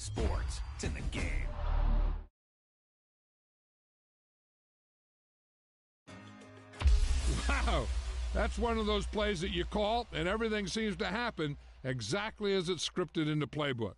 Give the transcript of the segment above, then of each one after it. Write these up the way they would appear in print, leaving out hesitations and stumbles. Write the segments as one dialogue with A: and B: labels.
A: sports. It's in the game.
B: Wow, that's one of those plays that you call, and everything seems to happen exactly as it's scripted in the playbook.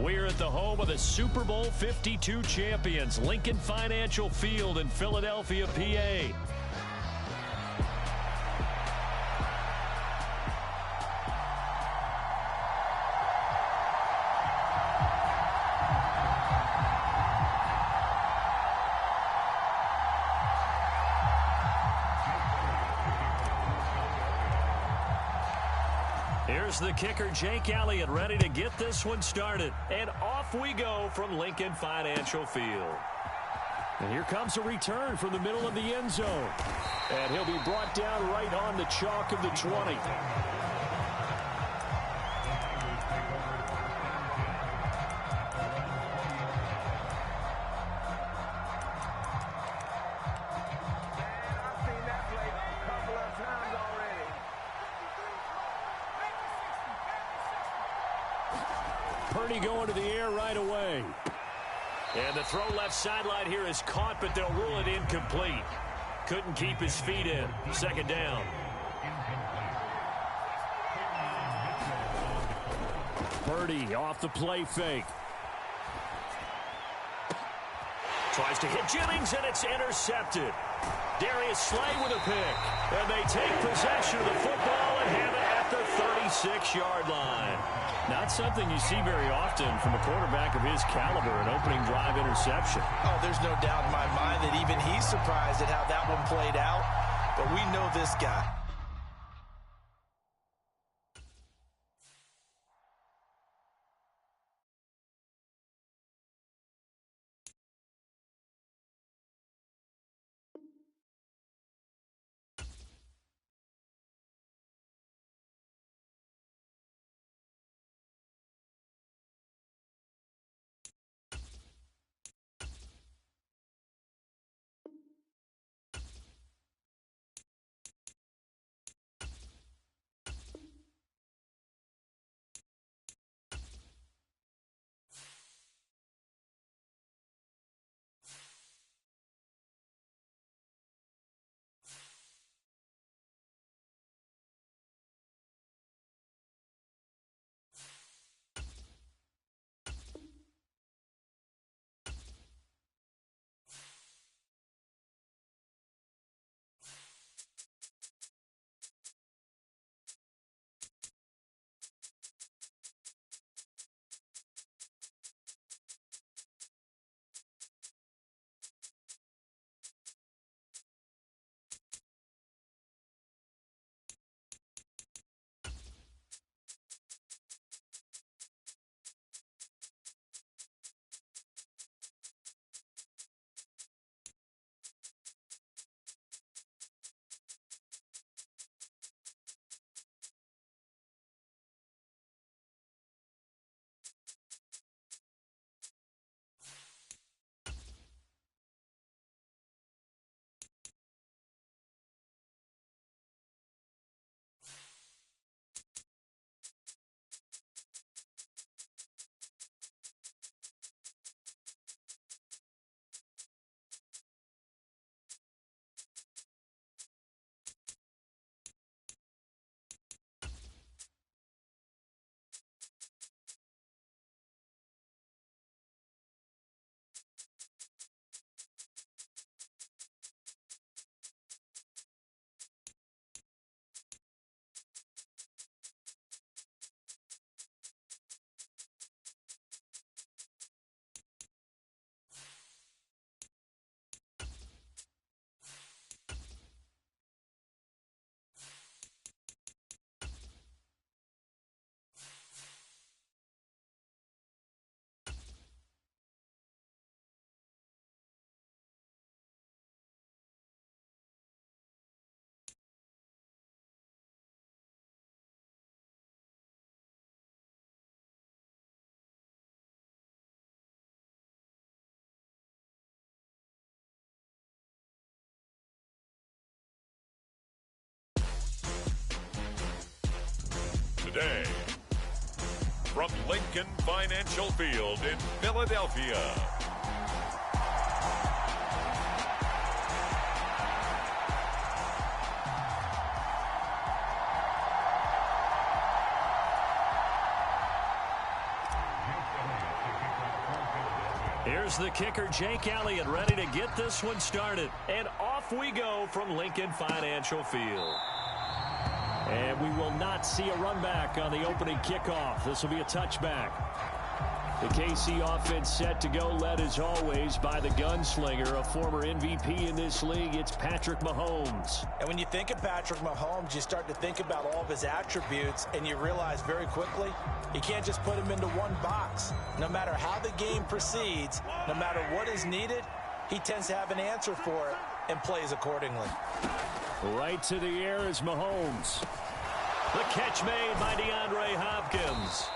C: We're at the home of the Super Bowl 52 champions, Lincoln Financial Field in Philadelphia, PA. Here's the kicker, Jake Elliott, ready to get this one started. And off we go from Lincoln Financial Field. And here comes a return from the middle of the end zone. And he'll be brought down right on the chalk of the 20. Purdy going to the air right away. And the throw left sideline here is caught, but they'll rule it incomplete. Couldn't keep his feet in. Second down. Purdy off the play fake. Tries to hit Jennings, and it's intercepted. Darius Slay with a pick. And they take possession of the football and have it at the 36-yard line. Not something you see very often from a quarterback of his caliber, an opening drive interception.
A: Oh, there's no doubt in my mind that even he's surprised at how that one played out. But we know this guy.
D: Today, from Lincoln Financial Field in Philadelphia.
C: Here's the kicker, Jake Elliott, ready to get this one started. And off we go from Lincoln Financial Field. And we will not see a run back on the opening kickoff. This will be a touchback. The KC offense set to go, led as always by the gunslinger, a former MVP in this league. It's Patrick Mahomes.
A: And when you think of Patrick Mahomes, you start to think about all of his attributes, and you realize very quickly you can't just put him into one box. No matter how the game proceeds, no matter what is needed, he tends to have an answer for it and plays accordingly.
C: Right to the air is Mahomes. The catch made by DeAndre Hopkins.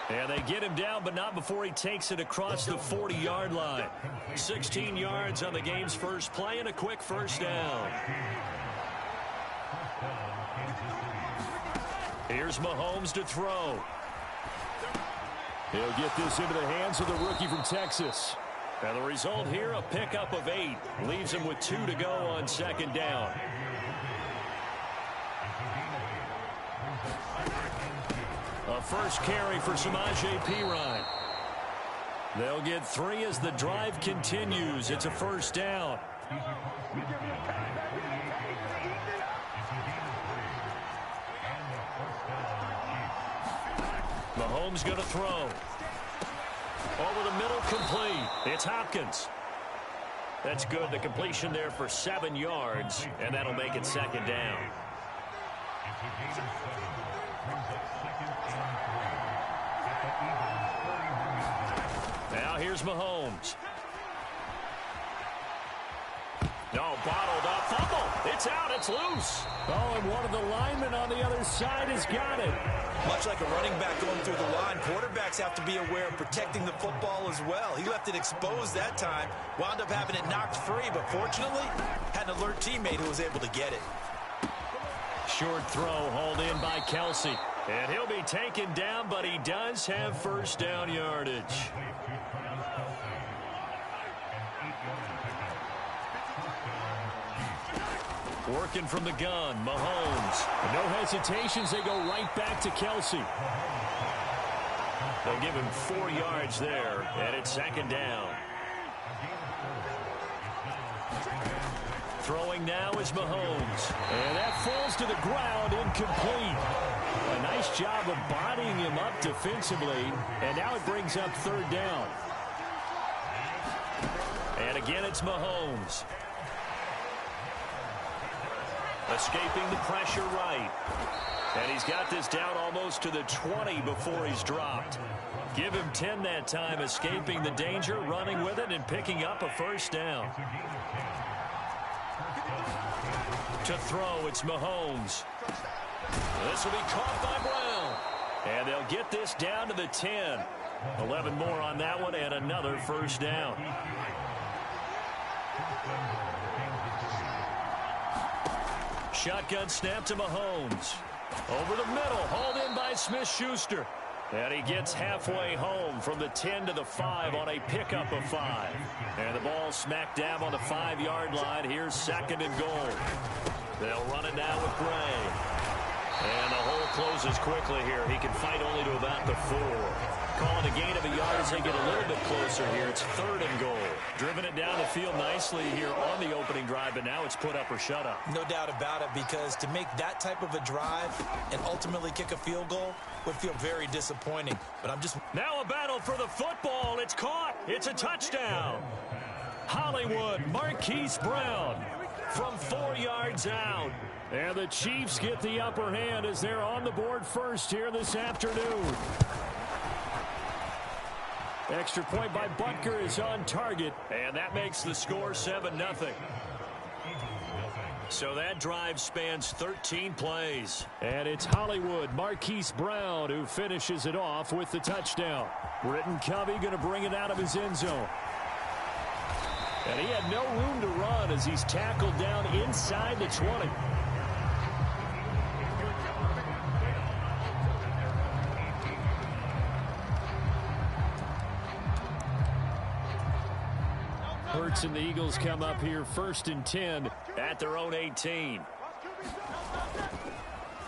C: And they get him down, but not before he takes it across the 40-yard line. 16 yards on the game's first play and a quick first down. Here's Mahomes to throw. He'll get this into the hands of the rookie from Texas. And the result here, a pickup of 8. Leaves him with 2 to go on second down. A first carry for Samaje Perine. They'll get 3 as the drive continues. It's a first down. Mahomes going to throw. Over the middle, complete. It's Hopkins. That's good. The completion there for 7 yards, and that'll make it 2nd down. Now here's Mahomes. No, bottled up. Fumble. It's out. It's loose. Oh, and one of the linemen on the other side has got it.
A: Much like a running back going through the line, quarterbacks have to be aware of protecting the football as well. He left it exposed that time, wound up having it knocked free, but fortunately, had an alert teammate who was able to get it.
C: Short throw hauled in by Kelsey. And he'll be taken down, but he does have 1st down yardage. Working from the gun, Mahomes. No hesitations, they go right back to Kelsey. They'll give him 4 yards there, and it's 2nd down. Throwing now is Mahomes. And that falls to the ground, incomplete. A nice job of bodying him up defensively, and now it brings up 3rd down. And again, it's Mahomes. Escaping the pressure right. And he's got this down almost to the 20 before he's dropped. Give him 10 that time, escaping the danger, running with it, and picking up a 1st down. To throw, it's Mahomes. This will be caught by Brown. And they'll get this down to the 10. 11 more on that one, and another 1st down. Shotgun snap to Mahomes. Over the middle, hauled in by Smith-Schuster. And he gets halfway home from the 10 to the 5 on a pickup of 5. And the ball smack dab on the 5-yard line. Here's 2nd and goal. They'll run it now with Gray. And the hole closes quickly here. He can fight only to about the 4. Calling a gain of a yard as they get a little bit closer here. It's 3rd and goal. Driven it down the field nicely here on the opening drive, but now it's put up or shut up.
A: No doubt about it, because to make that type of a drive and ultimately kick a field goal would feel very disappointing. But I'm just...
C: Now a battle for the football. It's caught. It's a touchdown. Hollywood, Marquise Brown from 4 yards out. And the Chiefs get the upper hand as they're on the board first here this afternoon. Extra point by Butker is on target, and that makes the score 7-0. So that drive spans 13 plays. And it's Hollywood, Marquise Brown, who finishes it off with the touchdown. Britton Covey going to bring it out of his end zone. And he had no room to run as he's tackled down inside the 20. Hurts and the Eagles come up here 1st and 10 at their own 18.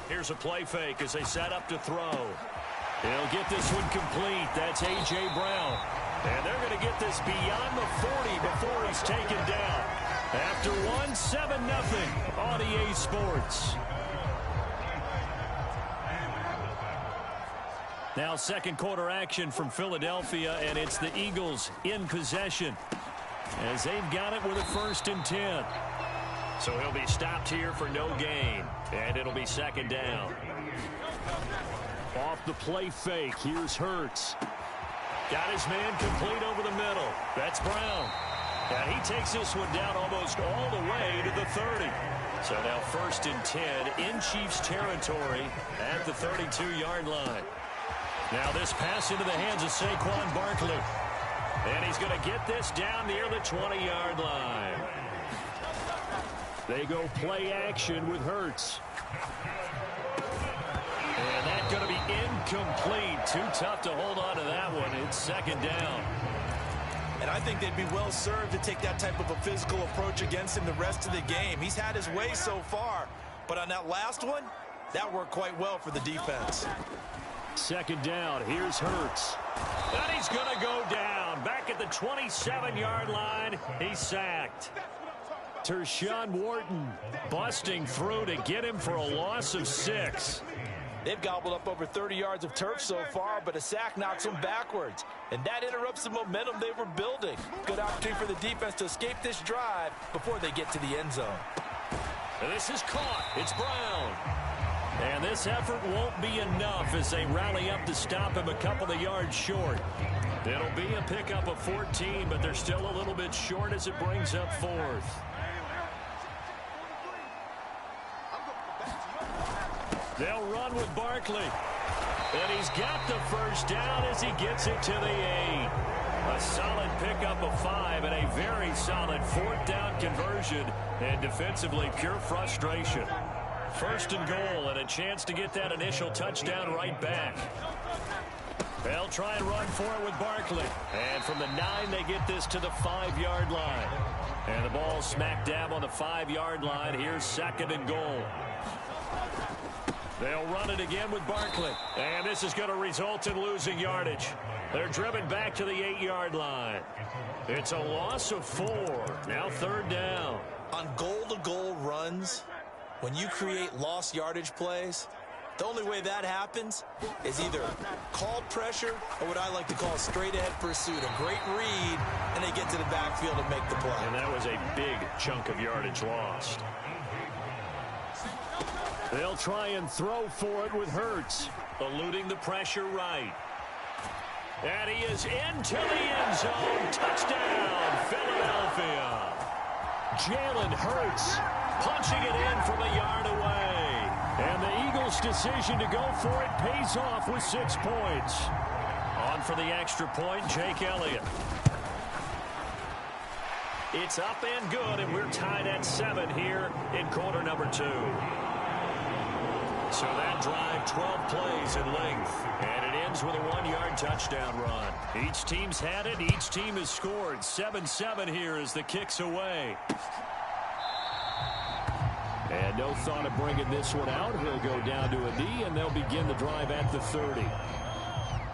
C: Here's a play fake as they set up to throw. They'll get this one complete. That's A.J. Brown. And they're going to get this beyond the 40 before he's taken down. After 7-0 on EA Sports. Now 2nd quarter action from Philadelphia, and it's the Eagles in possession, as they've got it with a 1st and 10. So he'll be stopped here for no gain, and it'll be 2nd down. Off the play fake, here's Hurts. Got his man complete over the middle. That's Brown. And he takes this one down almost all the way to the 30. So now 1st and 10 in Chiefs territory at the 32-yard line. Now this pass into the hands of Saquon Barkley. And he's going to get this down near the 20-yard line. They go play action with Hurts. And that's going to be incomplete. Too tough to hold on to that one. It's 2nd down.
A: And I think they'd be well served to take that type of a physical approach against him the rest of the game. He's had his way so far. But on that last one, that worked quite well for the defense.
C: 2nd down. Here's Hurts. And he's going to go down. Back at the 27-yard line. He's sacked. Tershawn Wharton busting through to get him for a loss of 6.
A: They've gobbled up over 30 yards of turf so far, but a sack knocks them backwards. And that interrupts the momentum they were building. Good opportunity for the defense to escape this drive before they get to the end zone.
C: And this is caught. It's Brown. And this effort won't be enough as they rally up to stop him a couple of yards short. It'll be a pickup of 14, but they're still a little bit short as it brings up 4th. They'll run with Barkley. And he's got the first down as he gets it to the 8. A solid pickup of 5 and a very solid 4th down conversion. And defensively, pure frustration. 1st and goal and a chance to get that initial touchdown right back. They'll try and run for it with Barkley. And from the 9, they get this to the 5-yard line. And the ball smack dab on the 5-yard line. Here's 2nd and goal. They'll run it again with Barkley. And this is going to result in losing yardage. They're driven back to the 8-yard line. It's a loss of 4. Now 3rd down.
A: On goal-to-goal runs, when you create lost yardage plays, the only way that happens is either called pressure or what I like to call a straight-ahead pursuit. A great read, and they get to the backfield and make the play.
C: And that was a big chunk of yardage lost. They'll try and throw for it with Hurts, eluding the pressure right. And he is into the end zone. Touchdown, Philadelphia. Jalen Hurts punching it in from a yard away. And the Eagles' decision to go for it pays off with 6 points. On for the extra point, Jake Elliott. It's up and good, and we're tied at 7 here in quarter number 2. So that drive, 12 plays in length, and it ends with a 1-yard touchdown run. Each team's had it. Each team has scored. 7-7 here as the kick's away. And no thought of bringing this one out. He'll go down to a knee, and they'll begin the drive at the 30.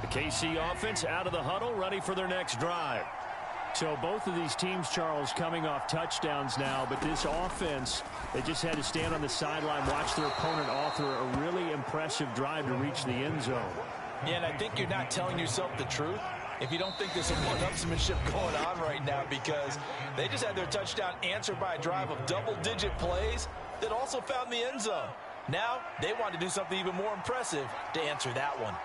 C: The KC offense out of the huddle, ready for their next drive. So both of these teams, Charles, coming off touchdowns now, but this offense, they just had to stand on the sideline, watch their opponent author a really impressive drive to reach the end zone.
A: Yeah, and I think you're not telling yourself the truth if you don't think there's some one-upsmanship going on right now, because they just had their touchdown answered by a drive of double-digit plays that also found the end zone. Now they want to do something even more impressive to answer that one.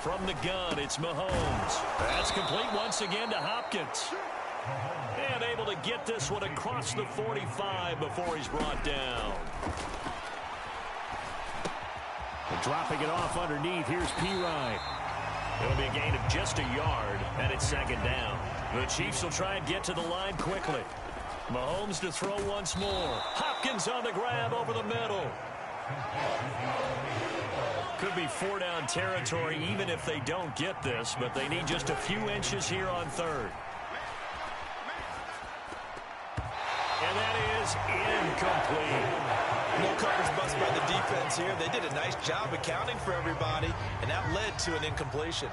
C: From the gun, it's Mahomes. That's complete once again to Hopkins. And able to get this one across the 45 before he's brought down. And dropping it off underneath, here's P. It'll be a gain of just a yard, and it's 2nd down. The Chiefs will try and get to the line quickly. Mahomes to throw once more. Hopkins on the grab over the middle. Could be 4-down territory even if they don't get this, but they need just a few inches here on 3rd. And that is incomplete.
A: No coverage bust by the defense here. They did a nice job accounting for everybody, and that led to an incompletion.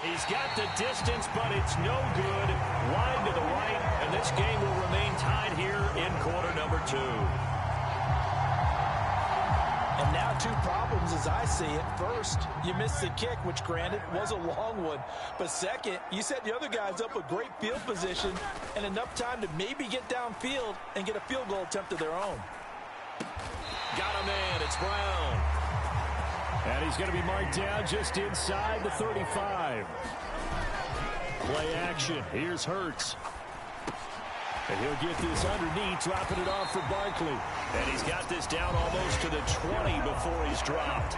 C: He's got the distance, but it's no good. Wide to the right, and this game will remain tied here in quarter number 2.
A: And now 2 problems as I see it. First, you missed the kick, which granted was a long one. But second, you set the other guys up with great field position and enough time to maybe get downfield and get a field goal attempt of their own.
C: Got a man, it's Brown. And he's going to be marked down just inside the 35. Play action. Here's Hurts. And he'll get this underneath, dropping it off for Barkley. And he's got this down almost to the 20 before he's dropped.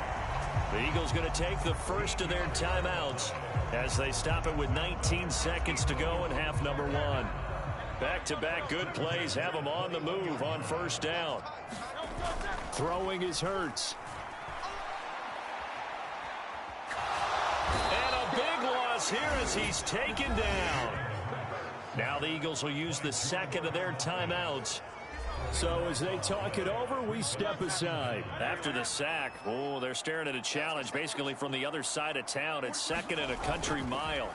C: The Eagles going to take the first of their timeouts as they stop it with 19 seconds to go in half number 1. Back-to-back good plays have them on the move on 1st down. Throwing is Hurts. Here as he's taken down. Now the Eagles will use the 2nd of their timeouts. So as they talk it over, we step aside. After the sack, they're staring at a challenge basically from the other side of town. It's 2nd and a country mile.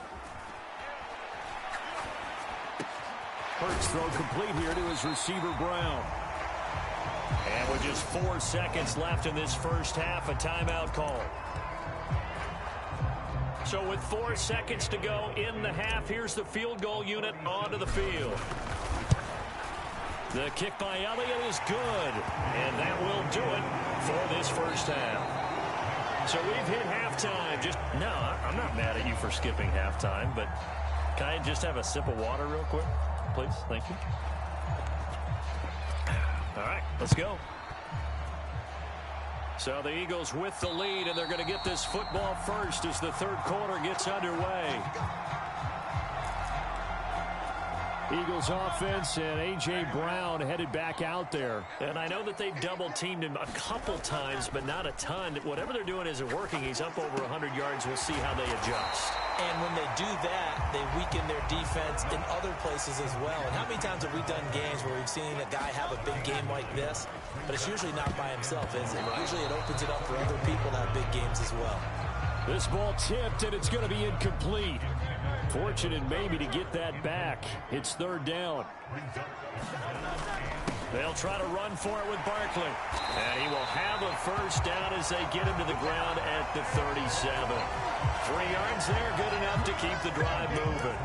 C: Hurts throw complete here to his receiver, Brown. And with just 4 seconds left in this first half, a timeout call. So with 4 seconds to go in the half, here's the field goal unit onto the field. The kick by Elliott is good, and that will do it for this first half. So we've hit halftime. No, I'm not mad at you for skipping halftime, but can I just have a sip of water real quick, please? Thank you. All right, let's go. So the Eagles with the lead, and they're going to get this football first as the third quarter gets underway. Eagles offense and A.J. Brown headed back out there. And I know that they've double-teamed him a couple times, but not a ton. Whatever they're doing isn't working. He's up over 100 yards. We'll see how they adjust.
A: And when they do that, they weaken their defense in other places as well. And how many times have we done games where we've seen a guy have a big game like this? But it's usually not by himself, is it? Right. Usually it opens it up for other people to have big games as well. This ball tipped, and it's going to be incomplete. Fortunate maybe to get that back. It's third down. They'll try to run for it with Barkley. And he will have a first down as they get him to the ground at the 37. 3 yards there, good enough to keep the drive moving.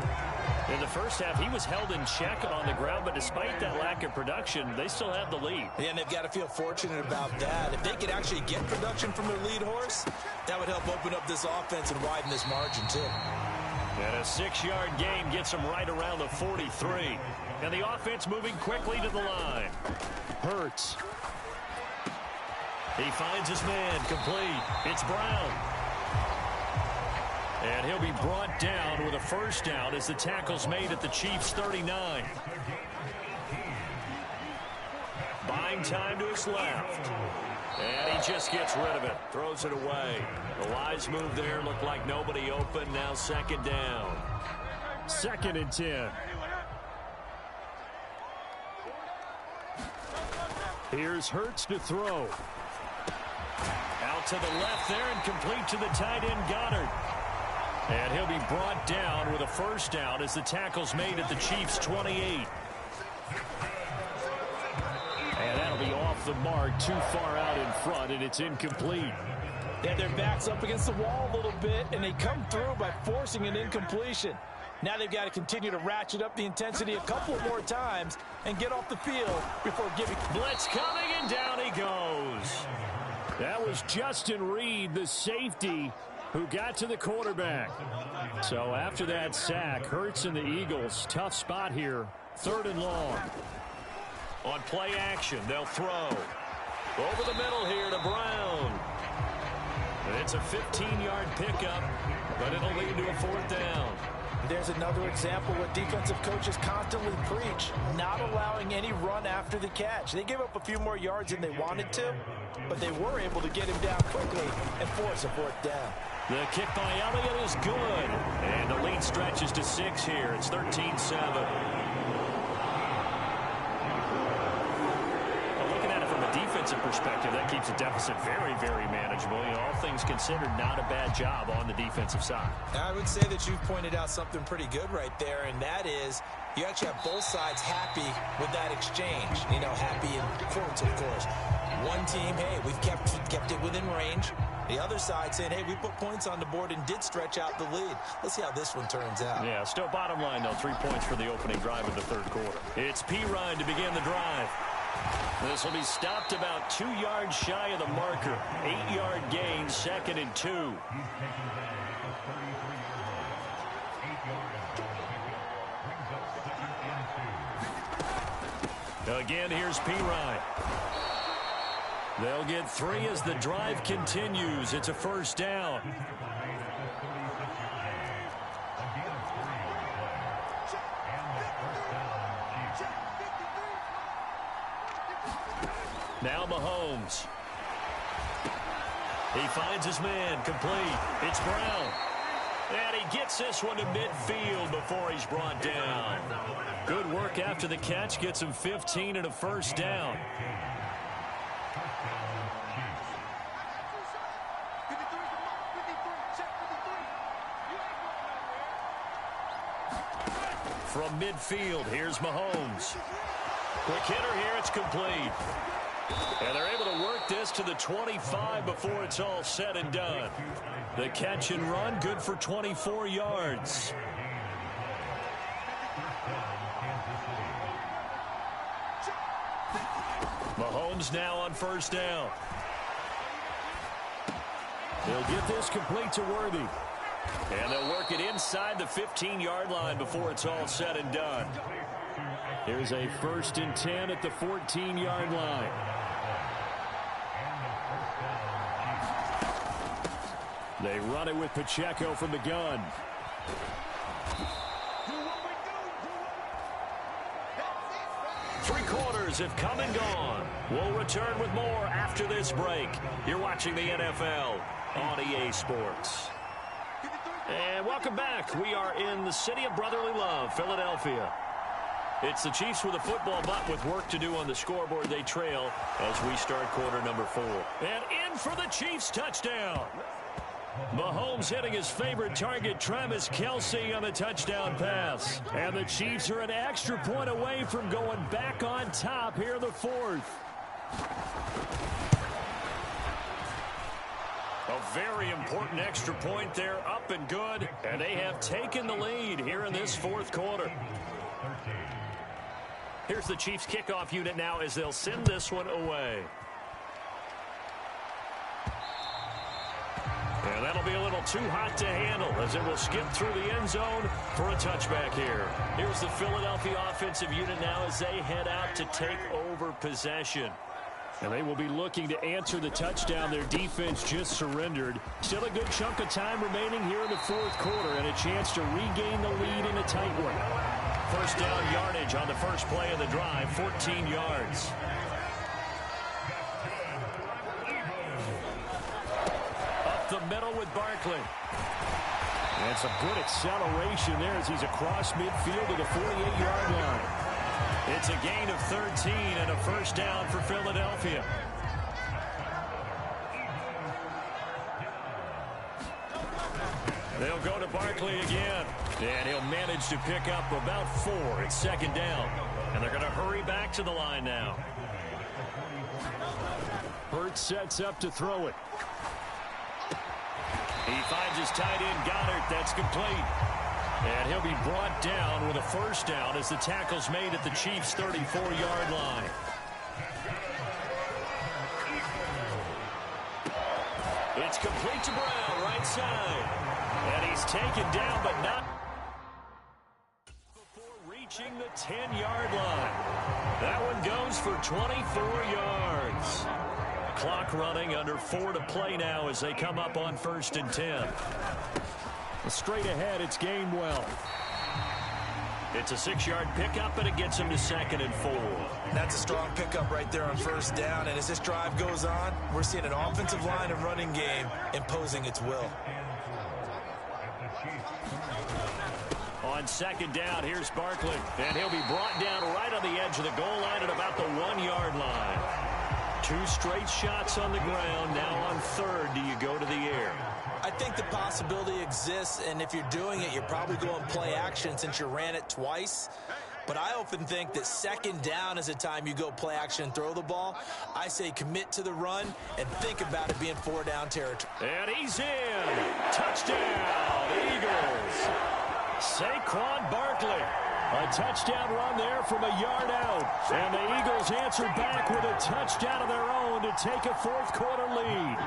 A: In the first half, he was held in check on the ground, but despite that lack of production, they still have the lead. Yeah, and they've got to feel fortunate about that. If they could actually get production from their lead horse, that would help open up this offense and widen this margin, too. And a 6-yard gain gets him right around the 43. And the offense moving quickly to the line. Hurts. He finds his man complete. It's Brown. And he'll be brought down with a first down as the tackle's made at the Chiefs' 39. Buying time to his left. And he just gets rid of it. Throws it away. The wise move there. Looked like nobody open. Now second down. 2nd and 10. Here's Hurts to throw. Out to the left there and complete to the tight end Goddard. And he'll be brought down with a first down as the tackle's made at the Chiefs' 28. And that'll be off the mark, too far out in front, and it's incomplete. Yeah, their back's up against the wall a little bit, and they come through by forcing an incompletion. Now they've got to continue to ratchet up the intensity a couple more times and get off the field before giving. Blitz coming, and down he goes. That was Justin Reed, the safety, who got to the quarterback. So after that sack, Hurts and the Eagles, tough spot here, 3rd and long. On play action, they'll throw. Over the middle here to Brown. And it's a 15-yard pickup, but it'll lead to a 4th down. There's another example what defensive coaches constantly preach, not allowing any run after the catch. They gave up a few more yards than they wanted to, but they were able to get him down quickly and force a 4th down. The kick by Elliott is good, and the lead stretches to 6 here. It's 13-7. Defensive perspective, that keeps the deficit very, very manageable. You know, all things considered, not a bad job on the defensive side. I would say that you've pointed out something pretty good right there, and that is you actually have both sides happy with that exchange. You know, happy in quotes, of course. One team, hey, we've kept it within range. The other side saying, hey, we put points on the board and did stretch out the lead. Let's see how this one turns out. Yeah, still bottom line, though, 3 points for the opening drive of the third quarter. It's P-Ryan to begin the drive. This will be stopped about 2 yards shy of the marker. 8-yard gain, 2nd and 2. Again, here's P-Ryan. They'll get 3 as the drive continues. It's a first down. Now Mahomes. He finds his man complete. It's Brown. And he gets this one to midfield before he's brought down. Good work after the catch. Gets him 15 and a first down.
C: from midfield. Here's Mahomes. Quick hitter here. It's complete. And they're able to work this to the 25 before it's all said and done. The catch and run, good for 24 yards. Mahomes now on first down. He'll get this complete to Worthy. And they'll work it inside the 15-yard line before it's all said and done. Here's a 1st and 10 at the 14-yard line. They run it with Pacheco from the gun. Three quarters have come and gone. We'll return with more after this break. You're watching the NFL on EA Sports. And welcome back. We are in the city of brotherly love, Philadelphia. It's the Chiefs with a football, but with work to do on the scoreboard, they trail as we start quarter number 4. And in for the Chiefs touchdown. Mahomes hitting his favorite target, Travis Kelce, on the touchdown pass. And the Chiefs are an extra point away from going back on top here in the 4th. A very important extra point there, up and good. And they have taken the lead here in this 4th quarter. Here's the Chiefs kickoff unit now as they'll send this one away. And that'll be a little too hot to handle as it will skip through the end zone for a touchback here. Here's the Philadelphia offensive unit now as they head out to take over possession. And they will be looking to answer the touchdown their defense just surrendered. Still a good chunk of time remaining here in the 4th quarter and a chance to regain the lead in a tight one. First down yardage on the first play of the drive, 14 yards. The middle with Barkley. And some good acceleration there as he's across midfield to the 48-yard line. It's a gain of 13 and a first down for Philadelphia. They'll go to Barkley again. And he'll manage to pick up about 4 at 2nd down. And they're going to hurry back to the line now. Hurts sets up to throw it. He finds his tight end, Goddard. That's complete. And he'll be brought down with a first down as the tackle's made at the Chiefs' 34-yard line. It's complete to Brown, right side. And he's taken down, but not before reaching the 10-yard line. That one goes for 24 yards. Clock running, under 4 to play now as they come up on 1st and 10. Straight ahead, it's Gainwell. It's a 6-yard pickup, and it gets him to 2nd and 4.
A: That's a strong pickup right there on first down. And as this drive goes on, we're seeing an offensive line and running game imposing its will.
C: On 2nd down, here's Barkley. And he'll be brought down right on the edge of the goal line at about the 1-yard line. 2 straight shots on the ground. Now on 3rd, do you go to the air?
A: I think the possibility exists, and if you're doing it, you're probably going play action since you ran it twice. But I often think that 2nd down is the time you go play action and throw the ball. I say commit to the run and think about it being 4-down territory.
C: And he's in. Touchdown, Eagles. Saquon Barkley. A touchdown run there from a yard out. And the Eagles answer back with a touchdown of their own to take a 4th quarter lead.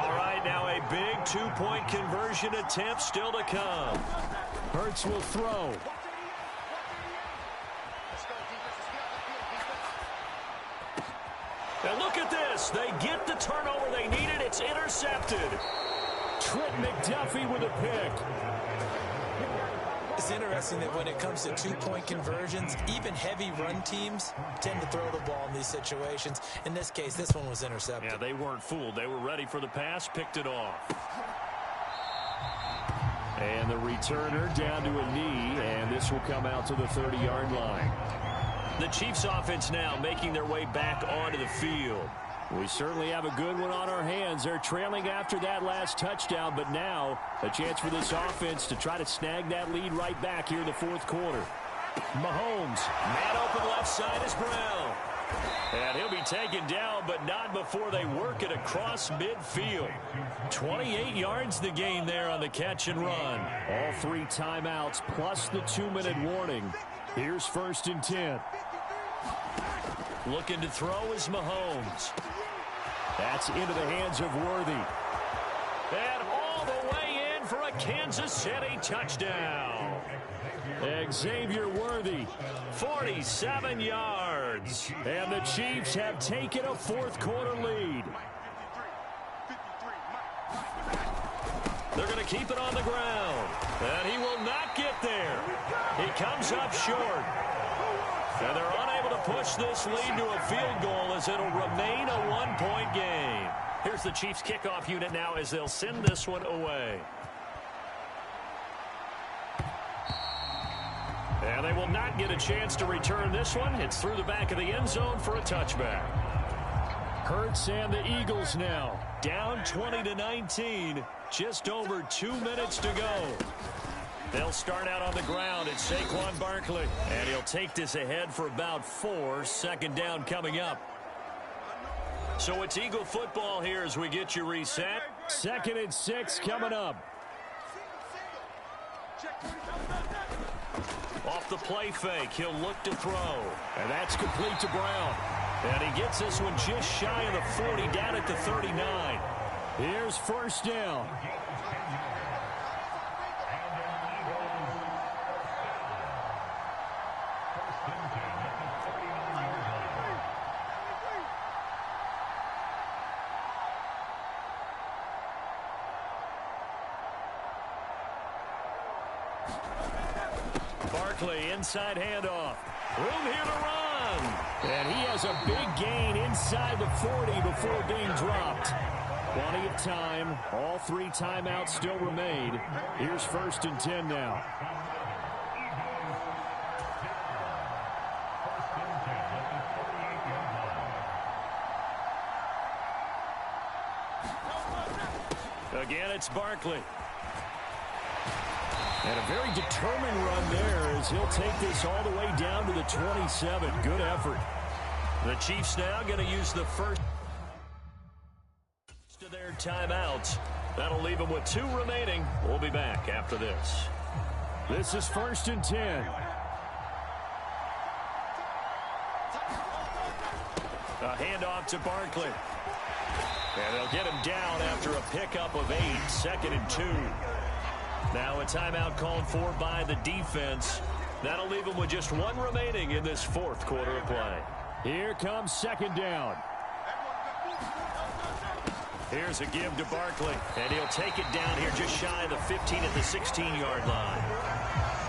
C: All right, now a big 2-point conversion attempt still to come. Hurts will throw. Now look at this. They get the turnover they needed. It's intercepted. Trent McDuffie with a pick.
A: It's interesting that when it comes to 2-point conversions, even heavy run teams tend to throw the ball in these situations. In this case, this one was intercepted.
C: Yeah, they weren't fooled. They were ready for the pass, picked it off. And the returner down to a knee, and this will come out to the 30-yard line. The Chiefs offense now making their way back onto the field. We certainly have a good one on our hands. They're trailing after that last touchdown, but now a chance for this offense to try to snag that lead right back here in the fourth quarter. Mahomes, man open left side is Brown. And he'll be taken down, but not before they work it across midfield. 28 yards the gain there on the catch and run. All 3 timeouts plus the 2-minute warning. Here's 1st and 10. Looking to throw is Mahomes. That's into the hands of Worthy. And all the way in for a Kansas City touchdown. Xavier Worthy, 47 yards. And the Chiefs have taken a fourth quarter lead. They're going to keep it on the ground. And he will not get there. He comes up short. And they're unable to push this lead to a field goal as it'll remain a 1-point game. Here's the Chiefs kickoff unit now as they'll send this one away. And they will not get a chance to return this one. It's through the back of the end zone for a touchback. Hurts and the Eagles now down 20-19. Just over 2 minutes to go. They'll start out on the ground. It's Saquon Barkley. And he'll take this ahead for about 4. 2nd down coming up. So it's Eagle football here as we get you reset. 2nd and 6 coming up. Off the play fake, he'll look to throw. And that's complete to Brown. And he gets this one just shy of the 40, down at the 39. Here's 1st down. Barkley, inside handoff. Room here to run. And he has a big gain inside the 40 before being dropped. Plenty of time. All 3 timeouts still remain. Here's 1st and 10 now. Again, it's Barkley. And a very determined run there as he'll take this all the way down to the 27. Good effort. The Chiefs now going to use the first of their timeouts. That'll leave them with 2 remaining. We'll be back after this. This is 1st and 10. A handoff to Barkley. And they'll get him down after a pickup of 8. 2nd and 2. Now a timeout called for by the defense. That'll leave them with just 1 remaining in this 4th quarter of play. Here comes 2nd down. Here's a give to Barkley. And he'll take it down here just shy of the 15 at the 16-yard line.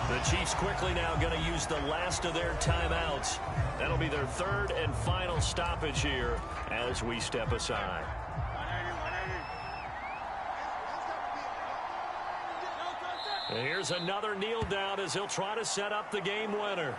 C: The Chiefs quickly now going to use the last of their timeouts. That'll be their 3rd and final stoppage here as we step aside. Here's another kneel down as he'll try to set up the game winner.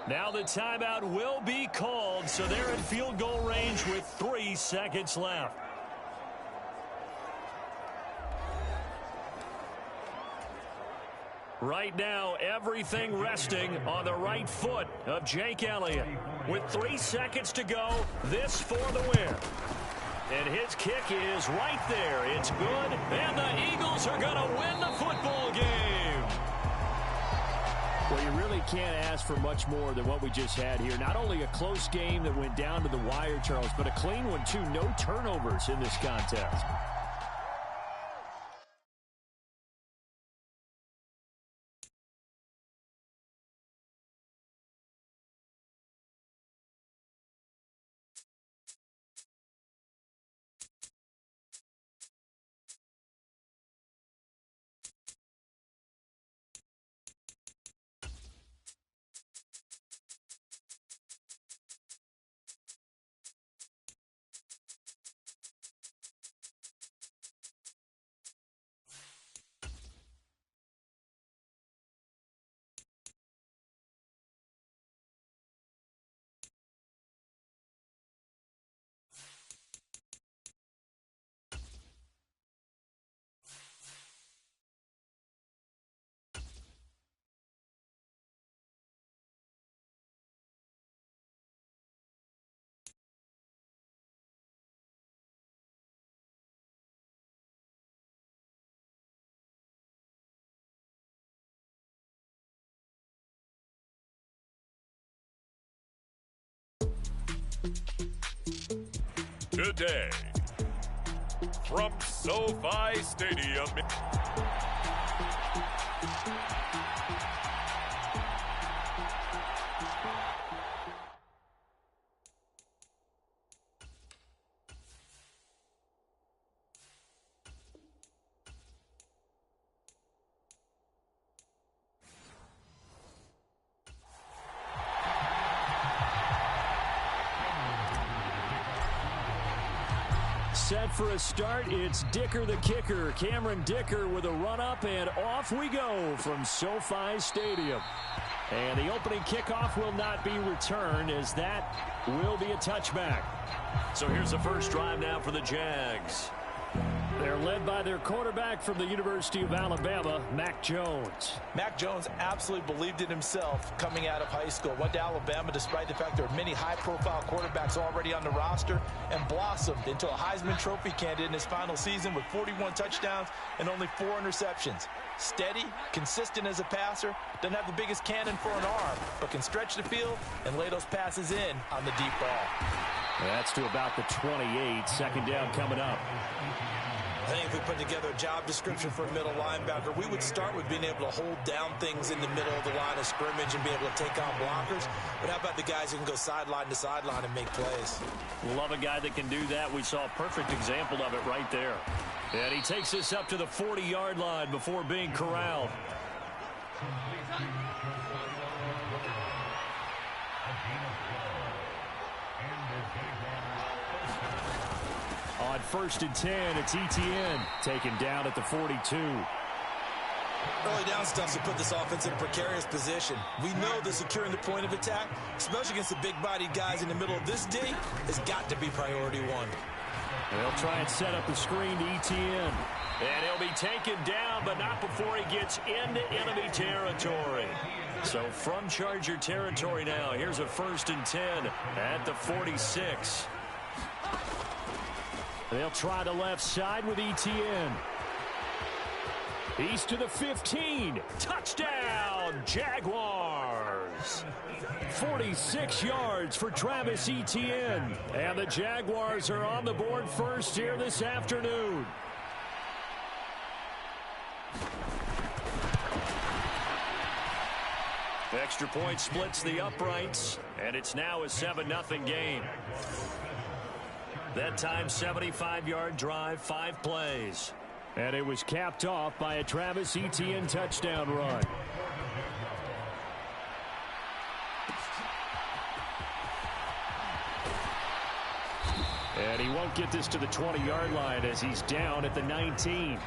C: Now the timeout will be called, so they're in field goal range with 3 seconds left. Right now, everything resting on the right foot of Jake Elliott. With 3 seconds to go, this for the win. And his kick is right there. It's good, and the Eagles are going to win the football game. Well, you really can't ask for much more than what we just had here. Not only a close game that went down to the wire, Charles, but a clean one, too. No turnovers in this contest.
D: today. From SoFi Stadium.
C: Set for a start, it's Dicker the kicker. Cameron Dicker with a run-up, and off we go from SoFi Stadium. And the opening kickoff will not be returned, as that will be a touchback. So here's the first drive now for the Jags. They're led by their quarterback from the University of Alabama, Mac Jones.
A: Mac Jones absolutely believed in himself coming out of high school. Went to Alabama despite the fact there are many high-profile quarterbacks already on the roster, and blossomed into a Heisman Trophy candidate in his final season with 41 touchdowns and only 4 interceptions. Steady, consistent as a passer, doesn't have the biggest cannon for an arm, but can stretch the field and lay those passes in on the deep ball.
C: That's to about the 28. Second down coming up.
A: I think if we put together a job description for a middle linebacker, we would start with being able to hold down things in the middle of the line of scrimmage and be able to take on blockers. But how about the guys who can go sideline to sideline and make plays?
C: Love a guy that can do that. We saw a perfect example of it right there. And he takes us up to the 40-yard line before being corralled. On 1st and 10, it's Etienne taken down at the 42.
A: Early down stuff to put this offense in a precarious position. We know that securing the point of attack, especially against the big-bodied guys in the middle of this D, has got to be priority one.
C: They'll try and set up the screen to Etienne. And he'll be taken down, but not before he gets into enemy territory. So from Charger territory now, here's a 1st and 10 at the 46. They'll try the left side with Etienne. He's to the 15. Touchdown, Jaguars. 46 yards for Travis Etienne. And the Jaguars are on the board first here this afternoon. Extra point splits the uprights, and it's now a 7-0 game. That time, 75-yard drive, 5 plays. And it was capped off by a Travis Etienne touchdown run. And he won't get this to the 20-yard line as he's down at the 19.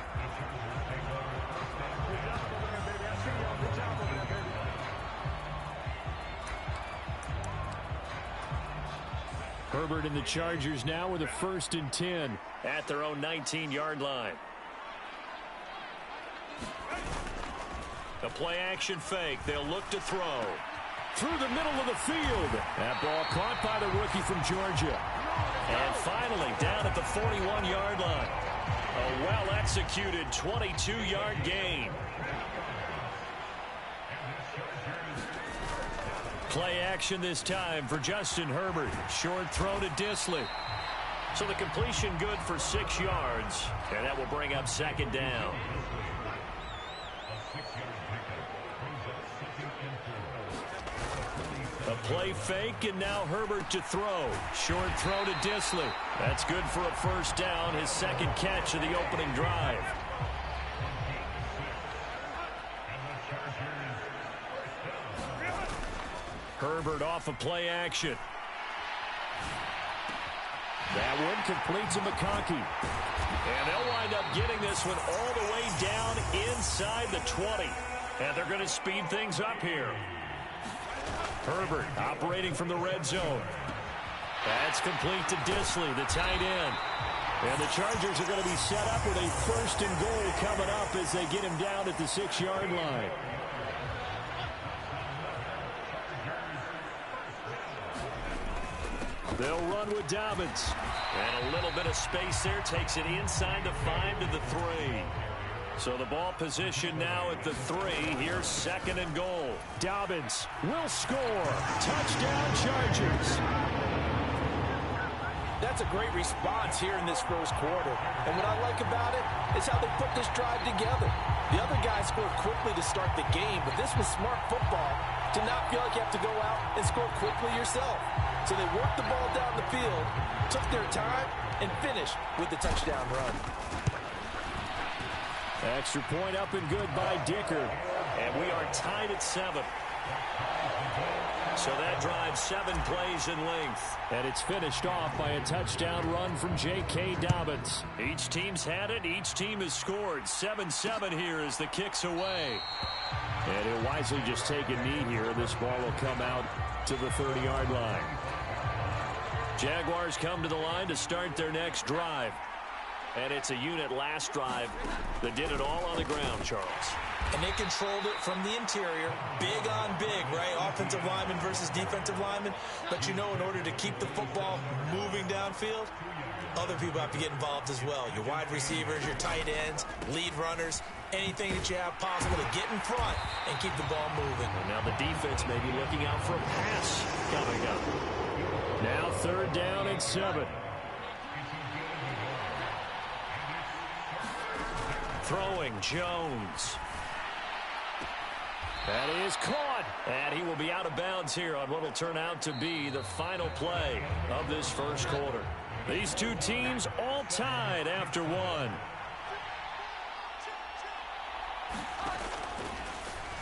C: Herbert and the Chargers now with a 1st and 10 at their own 19-yard line. A play-action fake. They'll look to throw. Through the middle of the field. That ball caught by the rookie from Georgia. And finally down at the 41-yard line. A well-executed 22-yard gain. Play action this time for Justin Herbert. Short throw to Dissly. So the completion good for 6 yards. And that will bring up 2nd down. A play fake, and now Herbert to throw. Short throw to Dissly. That's good for a 1st down, his 2nd catch of the opening drive. Herbert off of play action. That one complete to McConkey. And they'll wind up getting this one all the way down inside the 20. And they're going to speed things up here. Herbert operating from the red zone. That's complete to Dissly, the tight end. And the Chargers are going to be set up with a 1st and goal coming up as they get him down at the 6-yard line. They'll run with Dobbins. And a little bit of space there takes it inside the 5 to the 3. So the ball position now at the 3. Here's 2nd and goal. Dobbins will score. Touchdown, Chargers.
A: That's a great response here in this first quarter. And what I like about it is how they put this drive together. The other guy scored quickly to start the game, but this was smart football to not feel like you have to go out and score quickly yourself. So they worked the ball down the field, took their time, and finished with the touchdown run.
C: Extra point up and good by Dicker. And we are tied at 7. So that drives 7 plays in length. And it's finished off by a touchdown run from J.K. Dobbins. Each team's had it. Each team has scored. 7-7 here as the kick's away. And he'll wisely just take a knee here. This ball will come out to the 30-yard line. Jaguars come to the line to start their next drive. And it's a unit last drive that did it all on the ground, Charles.
A: And they controlled it from the interior, big on big, right? Offensive lineman versus defensive lineman. But you know, in order to keep the football moving downfield, other people have to get involved as well. Your wide receivers, your tight ends, lead runners, anything that you have possible to get in front and keep the ball moving.
C: And now the defense may be looking out for a pass coming up. Now 3rd down and 7. Throwing Jones. That is caught. And he will be out of bounds here on what will turn out to be the final play of this first quarter. These two teams all tied after 1.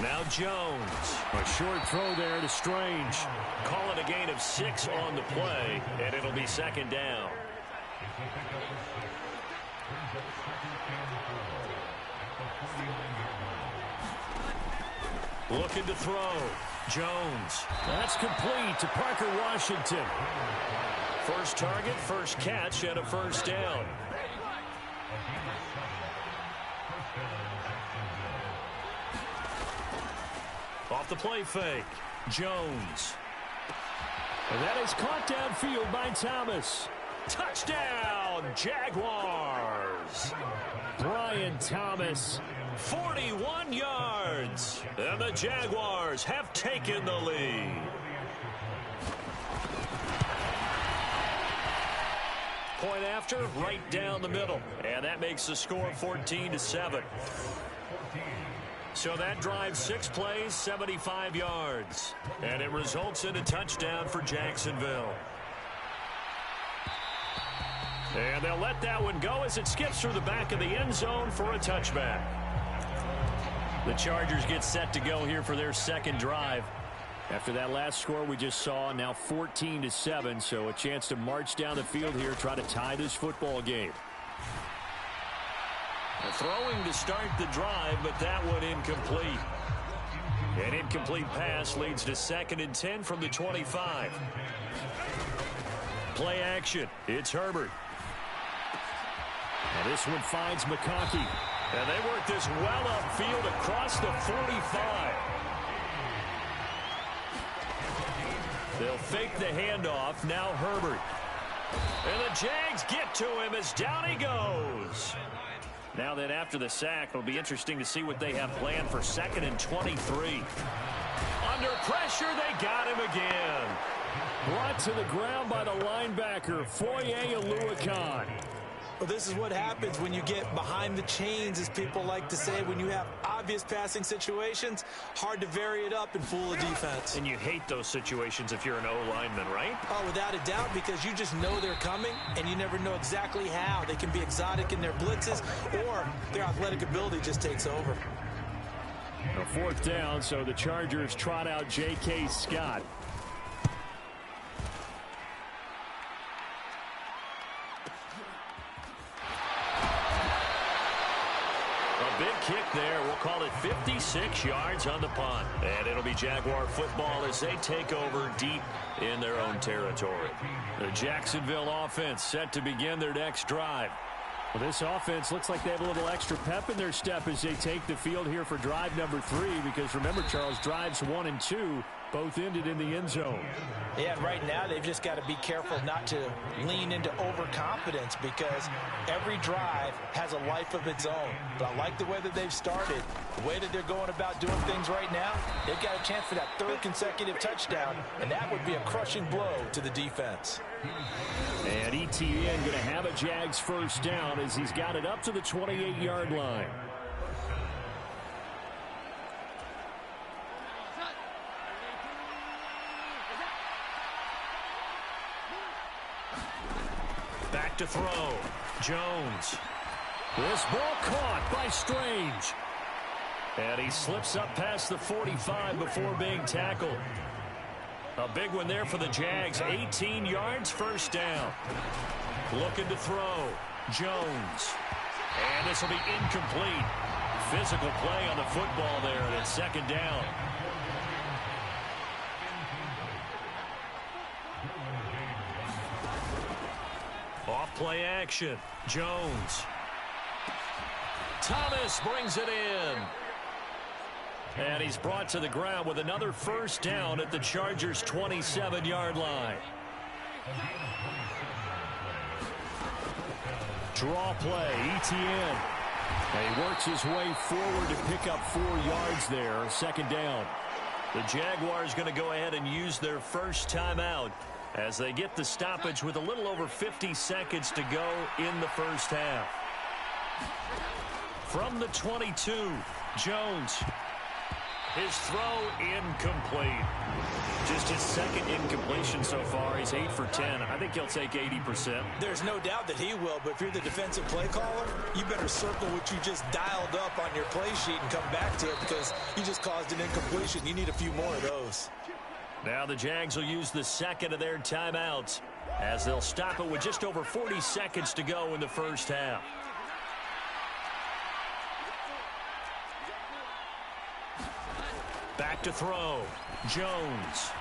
C: Now Jones. A short throw there to Strange. Call it a gain of 6 on the play, and it'll be 2nd down. Looking to throw. Jones. That's complete to Parker Washington. First target, first catch, and a 1st down. Off the play fake. Jones. And that is caught downfield by Thomas. Touchdown, Jaguars. Brian Thomas, 41 yards. And the Jaguars have taken the lead. Point after, right down the middle. And that makes the score 14-7. So that drives 6 plays, 75 yards. And it results in a touchdown for Jacksonville. And they'll let that one go as it skips through the back of the end zone for a touchback. The Chargers get set to go here for their 2nd drive. After that last score we just saw, now 14-7, so a chance to march down the field here, try to tie this football game. Throwing to start the drive, but that one incomplete. An incomplete pass leads to 2nd and 10 from the 25. Play action. It's Herbert. And this one finds McConkey. And they work this well upfield across the 45. They'll fake the handoff. Now Herbert. And the Jags get to him as down he goes. Now then, after the sack, it'll be interesting to see what they have planned for 2nd and 23. Under pressure, they got him again. Brought to the ground by the linebacker, Foye Oluokun.
A: Well, this is what happens when you get behind the chains, as people like to say. When you have obvious passing situations, hard to vary it up and fool a defense.
C: And you hate those situations if you're an O-lineman, right?
A: Oh, without a doubt, because you just know they're coming, and you never know exactly how. They can be exotic in their blitzes, or their athletic ability just takes over.
C: A 4th down, so the Chargers trot out J.K. Scott. Big kick there. We'll call it 56 yards on the punt. And it'll be Jaguar football as they take over deep in their own territory. The Jacksonville offense set to begin their next drive. Well, this offense looks like they have a little extra pep in their step as they take the field here for drive number 3, because remember, Charles, drives 1 and 2 both ended in the end zone.
A: Yeah, and right now they've just got to be careful not to lean into overconfidence, because every drive has a life of its own. But I like the way that they've started, the way that they're going about doing things right now. They've got a chance for that 3rd consecutive touchdown, and that would be a crushing blow to the defense.
C: And ETN going to have a Jags first down as he's got it up to the 28-yard line. Back to throw. Jones. This ball caught by Strange. And he slips up past the 45 before being tackled. A big one there for the Jags. 18 yards, first down. Looking to throw. Jones. And this will be incomplete. Physical play on the football there, and it's 2nd down. Off play action. Jones. Thomas brings it in. And he's brought to the ground with another first down at the Chargers' 27-yard line. Draw play, ETN. And he works his way forward to pick up 4 yards there, 2nd down. The Jaguars going to go ahead and use their first timeout as they get the stoppage with a little over 50 seconds to go in the first half. From the 22, Jones. His throw incomplete. Just his 2nd incompletion so far. He's 8 for 10. I think he'll take 80%.
A: There's no doubt that he will, but if you're the defensive play caller, you better circle what you just dialed up on your play sheet and come back to it, because you just caused an incompletion. You need a few more of those.
C: Now the Jags will use the 2nd of their timeouts as they'll stop it with just over 40 seconds to go in the first half. Back to throw. Jones.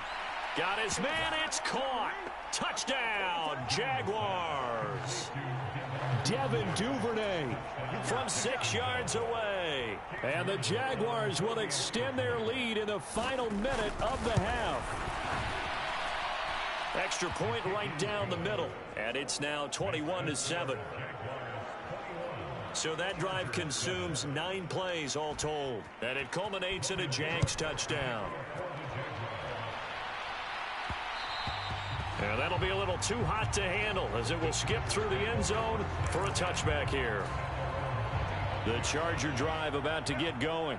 C: Got his man. It's caught. Touchdown, Jaguars. Devin Duvernay from 6 yards away. And the Jaguars will extend their lead in the final minute of the half. Extra point right down the middle. And it's now 21-7. So that drive consumes 9 plays all told. And it culminates in a Jags touchdown. And that'll be a little too hot to handle as it will skip through the end zone for a touchback here. The Charger drive about to get going.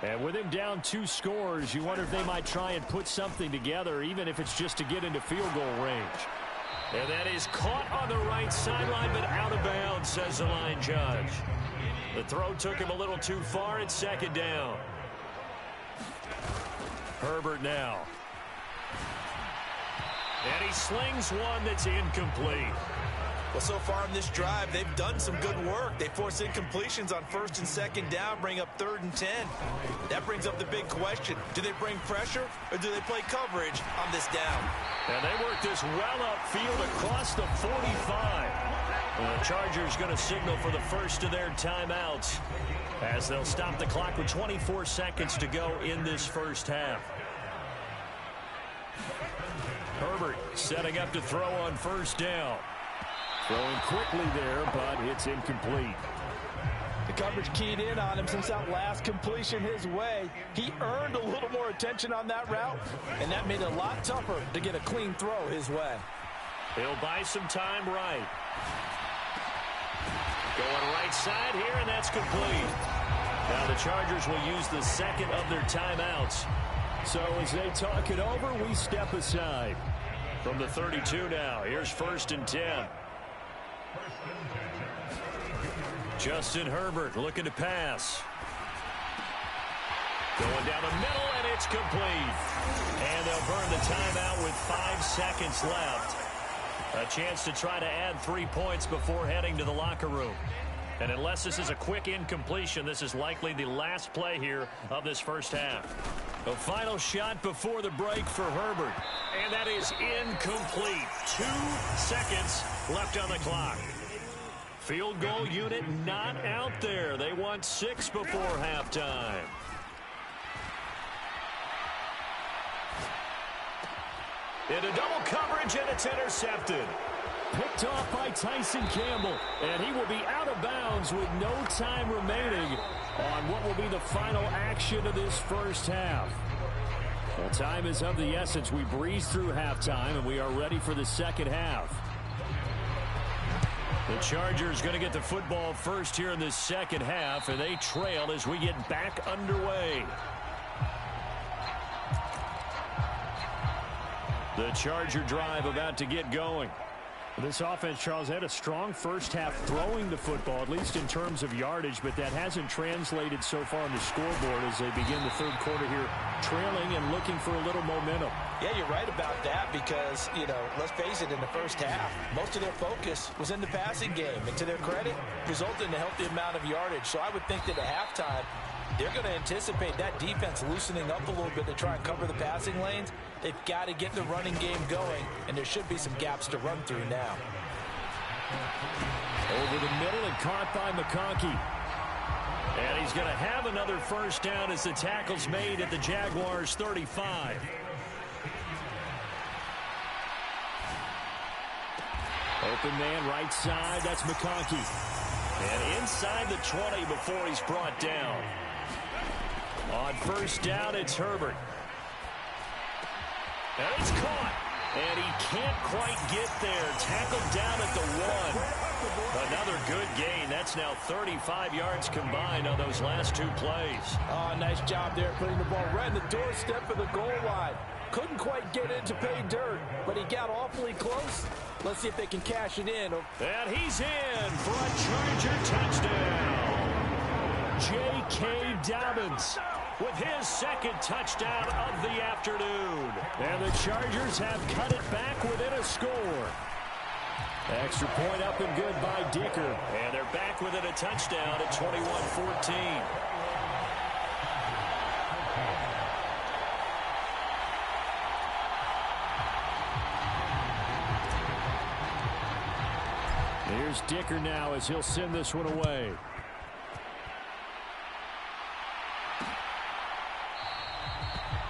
C: And with him down 2 scores, you wonder if they might try and put something together, even if it's just to get into field goal range. And that is caught on the right sideline, but out of bounds, says the line judge. The throw took him a little too far. It's 2nd down. Herbert now. And he slings one that's incomplete.
A: Well, so far in this drive, they've done some good work. They force incompletions on 1st and 2nd down, bring up 3rd and 10. That brings up the big question. Do they bring pressure, or do they play coverage on this down?
C: And they work this well upfield across the 45. And the Chargers going to signal for the first of their timeouts as they'll stop the clock with 24 seconds to go in this first half. Herbert setting up to throw on 1st down. Throwing quickly there, but it's incomplete.
A: The coverage keyed in on him since that last completion his way. He earned a little more attention on that route, and that made it a lot tougher to get a clean throw his way.
C: He'll buy some time right. Going right side here, and that's complete. Now the Chargers will use the 2nd of their timeouts. So as they talk it over, we step aside. From the 32 now, here's 1st and 10. Justin Herbert looking to pass. Going down the middle, and it's complete. And they'll burn the timeout with 5 seconds left. A chance to try to add 3 points before heading to the locker room. And unless this is a quick incompletion, this is likely the last play here of this first half. A final shot before the break for Herbert. And that is incomplete. 2 seconds left on the clock. Field goal unit not out there. They want 6 before halftime. Into double coverage, and it's intercepted. Picked off by Tyson Campbell, and he will be out of bounds with no time remaining on what will be the final action of this first half. Well, time is of the essence. We breeze through halftime, and we are ready for the second half. The Chargers going to get the football first here in this second half, and they trail as we get back underway. The Charger drive about to get going. This offense, Charles, had a strong first half throwing the football, at least in terms of yardage, but that hasn't translated so far on the scoreboard as they begin the third quarter here, trailing and looking for a little momentum.
A: Yeah, you're right about that because, let's face it, in the first half, most of their focus was in the passing game. And to their credit, resulted in a healthy amount of yardage. So I would think that at halftime, they're going to anticipate that defense loosening up a little bit to try and cover the passing lanes. They've got to get the running game going, and there should be some gaps to run through now.
C: Over the middle and caught by McConkey. And he's going to have another first down as the tackle's made at the Jaguars' 35. Open man right side, that's McConkey. And inside the 20 before he's brought down. On first down, it's Herbert. And it's caught. And he can't quite get there. Tackled down at the 1. Another good gain. That's now 35 yards combined on those last 2 plays.
A: Oh, nice job there putting the ball right in the doorstep of the goal line. Couldn't quite get in to pay dirt, but he got awfully close. Let's see if they can cash it in.
C: And he's in for a Charger touchdown. J.K. Dobbins with his second touchdown of the afternoon. And the Chargers have cut it back within a score. Extra point up and good by Dicker. And they're back within a touchdown at 21-14. Here's Dicker now as he'll send this one away.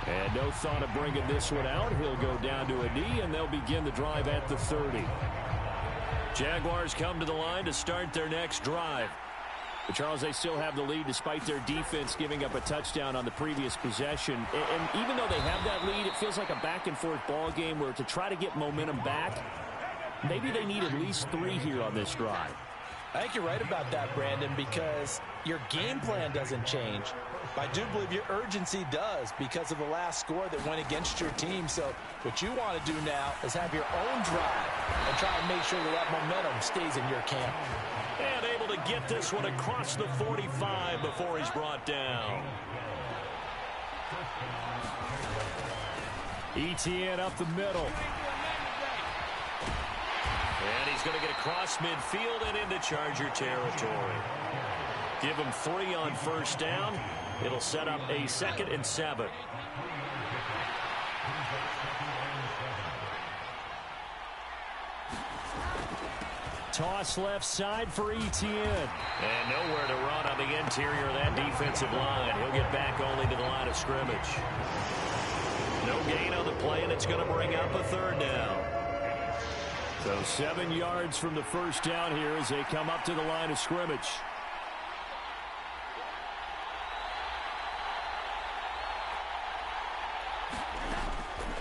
C: And no thought of bringing this one out. He'll go down to a knee, and they'll begin the drive at the 30. Jaguars come to the line to start their next drive. But, Charles, they still have the lead despite their defense giving up a touchdown on the previous possession. And even though they have that lead, it feels like a back-and-forth ball game where to try to get momentum back, maybe they need at least 3 here on this drive.
A: I think you're right about that, Brandon, because your game plan doesn't change. I do believe your urgency does because of the last score that went against your team. So what you want to do now is have your own drive and try and make sure that that momentum stays in your camp.
C: And able to get this one across the 45 before he's brought down. ETN up the middle. And he's going to get across midfield and into Charger territory. Give him 3 on first down. It'll set up a 2nd and 7. Toss left side for ETN. And nowhere to run on the interior of that defensive line. He'll get back only to the line of scrimmage. No gain on the play, and it's going to bring up a 3rd down. So 7 yards from the first down here as they come up to the line of scrimmage.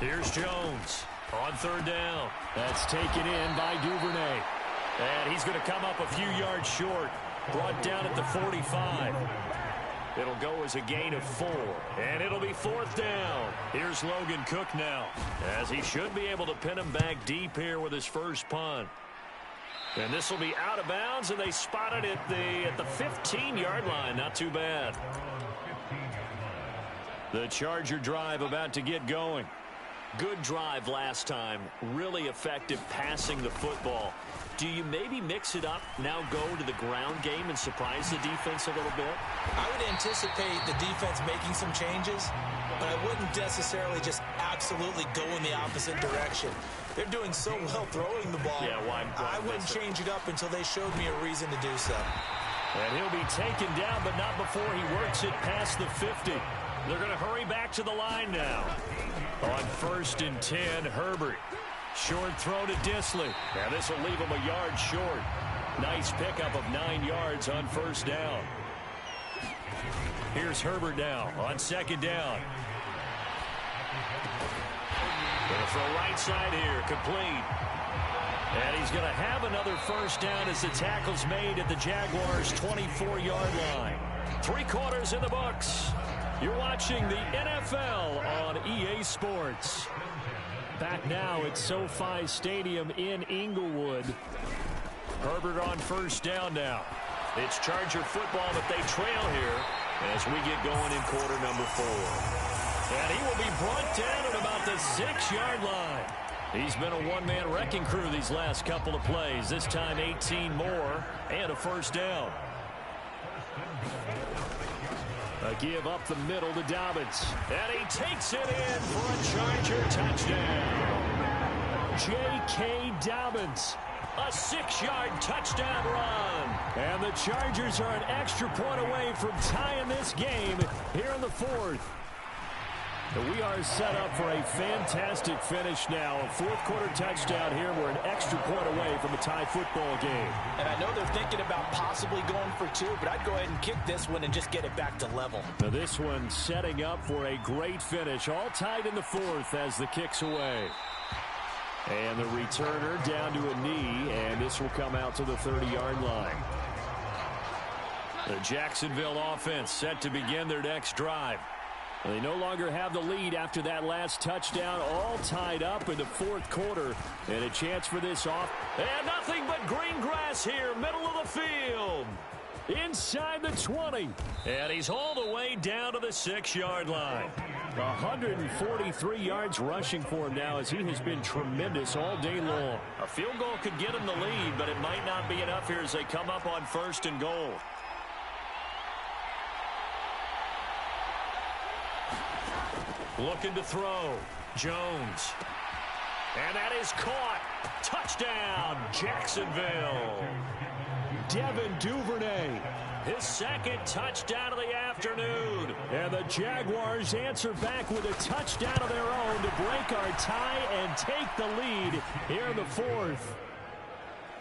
C: Here's Jones on 3rd down. That's taken in by Duvernay. And he's going to come up a few yards short. Brought down at the 45. It'll go as a gain of 4. And it'll be 4th down. Here's Logan Cook now, as he should be able to pin him back deep here with his first punt. And this will be out of bounds, and they spotted it at the 15-yard line. Not too bad. The Charger drive about to get going. Good drive last time. Really effective passing the football. Do you maybe mix it up, now go to the ground game and surprise the defense a little bit?
A: I would anticipate the defense making some changes, but I wouldn't necessarily just absolutely go in the opposite direction. They're doing so well throwing the ball.
C: Yeah, why
A: I wouldn't change it up until they showed me a reason to do so.
C: And he'll be taken down, but not before he works it past the 50. They're going to hurry back to the line now. On 1st and 10, Herbert. Short throw to Disley. Now this will leave him a yard short. Nice pickup of 9 yards on 1st down. Here's Herbert now on 2nd down. Going to throw right side here, complete. And he's going to have another 1st down as the tackle's made at the Jaguars' 24-yard line. 3 quarters in the books. You're watching the NFL on EA Sports. Back now at SoFi Stadium in Inglewood. Herbert on 1st down now. It's Charger football, but they trail here as we get going in quarter number 4. And he will be brought down at about the 6-yard line. He's been a one-man wrecking crew these last couple of plays. This time 18 more and a 1st down. A give up the middle to Dobbins. And he takes it in for a Charger touchdown. J.K. Dobbins. A 6-yard touchdown run. And the Chargers are an extra point away from tying this game here in the 4th. We are set up for a fantastic finish now. A 4th quarter touchdown here. We're an extra point away from a tie football game.
A: And I know they're thinking about possibly going for 2, but I'd go ahead and kick this one and just get it back to level.
C: Now this one setting up for a great finish. All tied in the 4th as the kick's away. And the returner down to a knee, and this will come out to the 30-yard line. The Jacksonville offense set to begin their next drive. They no longer have the lead after that last touchdown, all tied up in the 4th quarter. And a chance for this off. And nothing but green grass here, middle of the field. Inside the 20. And he's all the way down to the 6-yard line. 143 yards rushing for him now as he has been tremendous all day long. A field goal could get him the lead, but it might not be enough here as they come up on 1st and goal. Looking to throw. Jones. And that is caught. Touchdown, Jacksonville. Devin Duvernay. His 2nd touchdown of the afternoon. And the Jaguars answer back with a touchdown of their own to break our tie and take the lead here in the 4th.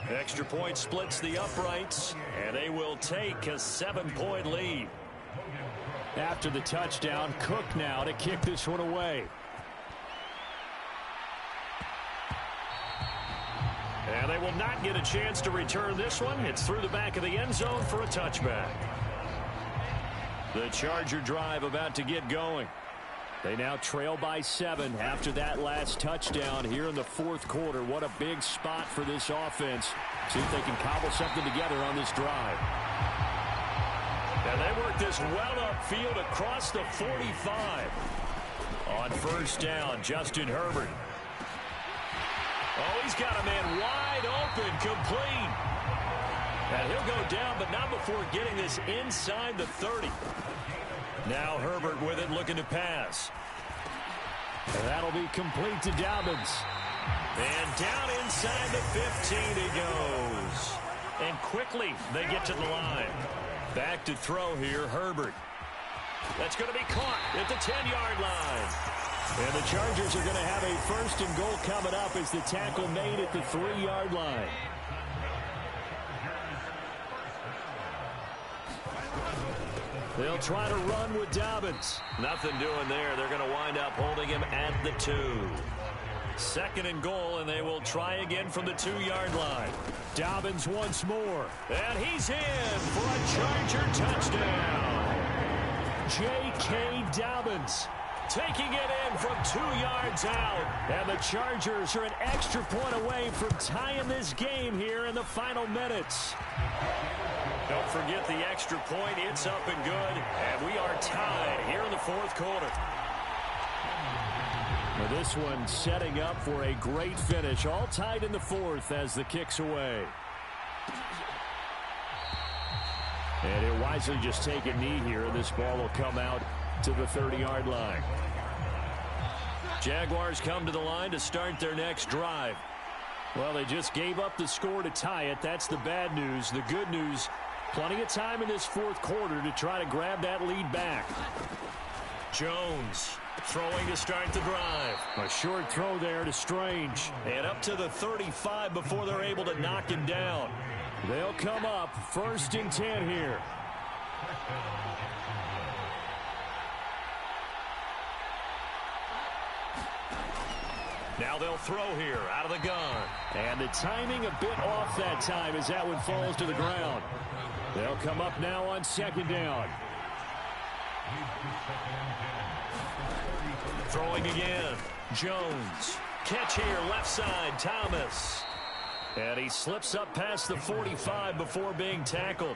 C: Extra point splits the uprights, and they will take a 7-point lead. After the touchdown, Cook now to kick this one away. And they will not get a chance to return this one. It's through the back of the end zone for a touchback. The Charger drive about to get going. They now trail by 7 after that last touchdown here in the 4th quarter. What a big spot for this offense. See if they can cobble something together on this drive. And they work this well upfield across the 45. On 1st down, Justin Herbert. Oh, he's got a man wide open, complete. And he'll go down, but not before getting this inside the 30. Now Herbert with it, looking to pass. And that'll be complete to Dobbins. And down inside the 15 he goes. And quickly they get to the line. Back to throw here, Herbert. That's going to be caught at the 10-yard line. And the Chargers are going to have a 1st and goal coming up as the tackle made at the 3-yard line. They'll try to run with Dobbins. Nothing doing there. They're going to wind up holding him at the 2. 2nd and goal, and they will try again from the 2-yard line. Dobbins once more. And he's in for a Charger touchdown. J.K. Dobbins taking it in from 2 yards out. And the Chargers are an extra point away from tying this game here in the final minutes. Don't forget the extra point. It's up and good. And we are tied here in the 4th quarter. The And this one setting up for a great finish. All tied in the fourth as the kick's away. And he'll wisely just take a knee here, and this ball will come out to the 30-yard line. Jaguars come to the line to start their next drive. Well, they just gave up the score to tie it. That's the bad news. The good news, plenty of time in this fourth quarter to try to grab that lead back. Jones throwing to start the drive. A short throw there to Strange. And up to the 35 before they're able to knock him down. They'll come up 1st and 10 here. Now they'll throw here out of the gun. And the timing a bit off that time as that one falls to the ground. They'll come up now on 2nd down. Throwing again. Jones. Catch here, left side, Thomas. And he slips up past the 45 before being tackled.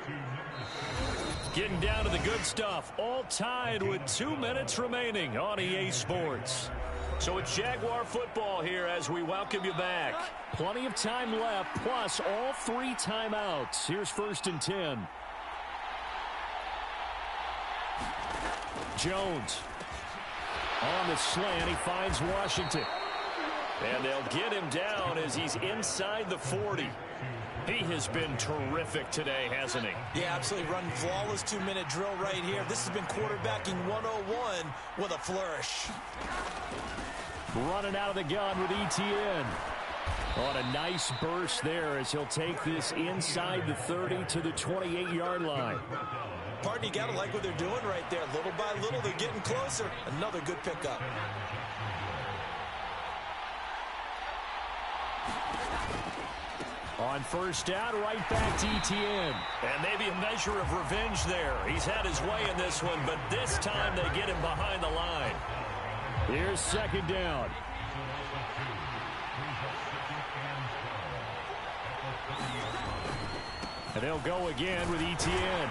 C: Getting down to the good stuff. All tied with 2 minutes remaining on EA Sports. So it's Jaguar football here as we welcome you back. Plenty of time left, plus all 3 timeouts. Here's 1st and 10. Jones. On the slant, he finds Washington. And they'll get him down as he's inside the 40. He has been terrific today, hasn't he? Yeah, absolutely. Running flawless 2-minute drill right here. This has been quarterbacking 101 with a flourish. Running out of the gun with ETN. On a nice burst there as he'll take this inside the 30 to the 28-yard line. Pardon, you got to like what they're doing right there. Little by little, they're getting closer. Another good pickup. On 1st down, right back to ETN. And maybe a measure of revenge there. He's had his way in this one, but this time they get him behind the line. Here's 2nd down. And they'll go again with ETN.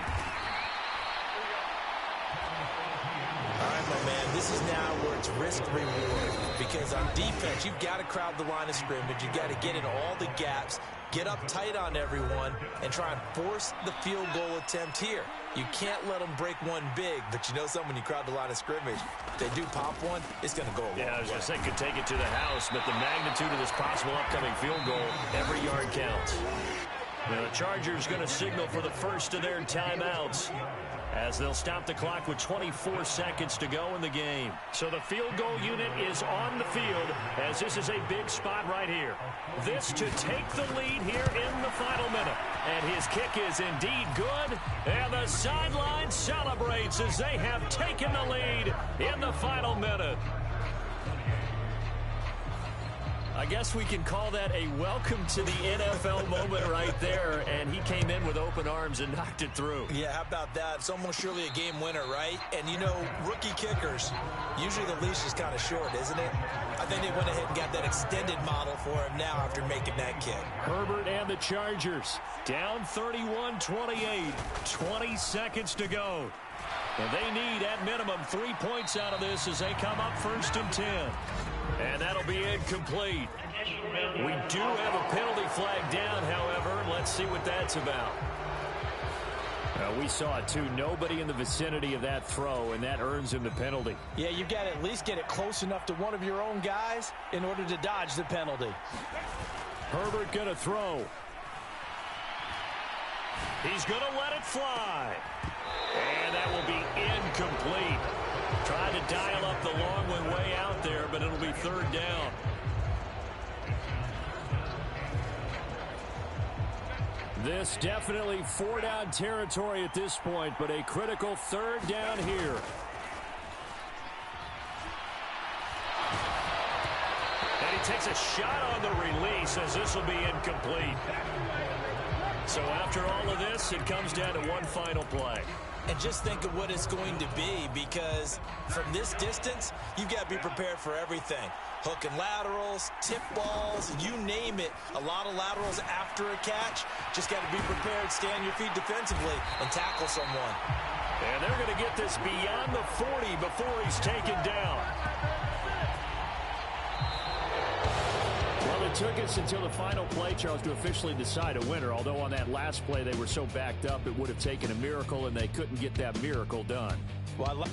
C: All right, my man, this is now where it's risk-reward. Because on defense, you've got to crowd the line of scrimmage. You've got to get in all the gaps, get up tight on everyone, and try and force the field goal attempt here. You can't let them break one big, but you know something, when you crowd the line of scrimmage, if they do pop one, it's going to go a long way. Yeah, I was going to say, could take it to the house, but the magnitude of this possible upcoming field goal, every yard counts. Now, the Chargers going to signal for the first of their timeouts as they'll stop the clock with 24 seconds to go in the game. So the field goal unit is on the field as this is a big spot right here. This to take the lead here in the final minute. And his kick is indeed good. And the sideline celebrates as they have taken the lead in the final minute. I guess we can call that a welcome to the NFL moment right there, and he came in with open arms and knocked it through. Yeah, how about that? It's almost surely a game winner, right? And, you know, rookie kickers, usually the leash is kind of short, isn't it? I think they went ahead and got that extended model for him now after making that kick. Herbert and the Chargers down 31-28, 20 seconds to go. And they need, at minimum, 3 points out of this as they come up 1st and 10. And that'll be incomplete. We do have a penalty flag down, however. Let's see what that's about. We saw it, too. Nobody in the vicinity of that throw, and that earns him the penalty. Yeah, you've got to at least get it close enough to one of your own guys in order to dodge the penalty. Herbert going to throw. He's going to let it fly. And that will be incomplete. Tried to dial up the long one way out there, but it'll be 3rd down. This definitely 4-down territory at this point, but a critical 3rd down here. And he takes a shot on the release as this will be incomplete. So after all of this, it comes down to one final play. And just think of what it's going to be, because from this distance, you've got to be prepared for everything. Hook and laterals, tip balls, you name it. A lot of laterals after a catch. Just got to be prepared, stay on your feet defensively, and tackle someone. And they're going to get this beyond the 40 before he's taken down. It took us until the final play, Charles, to officially decide a winner, although on that last play they were so backed up it would have taken a miracle, and they couldn't get that miracle done.
A: Well,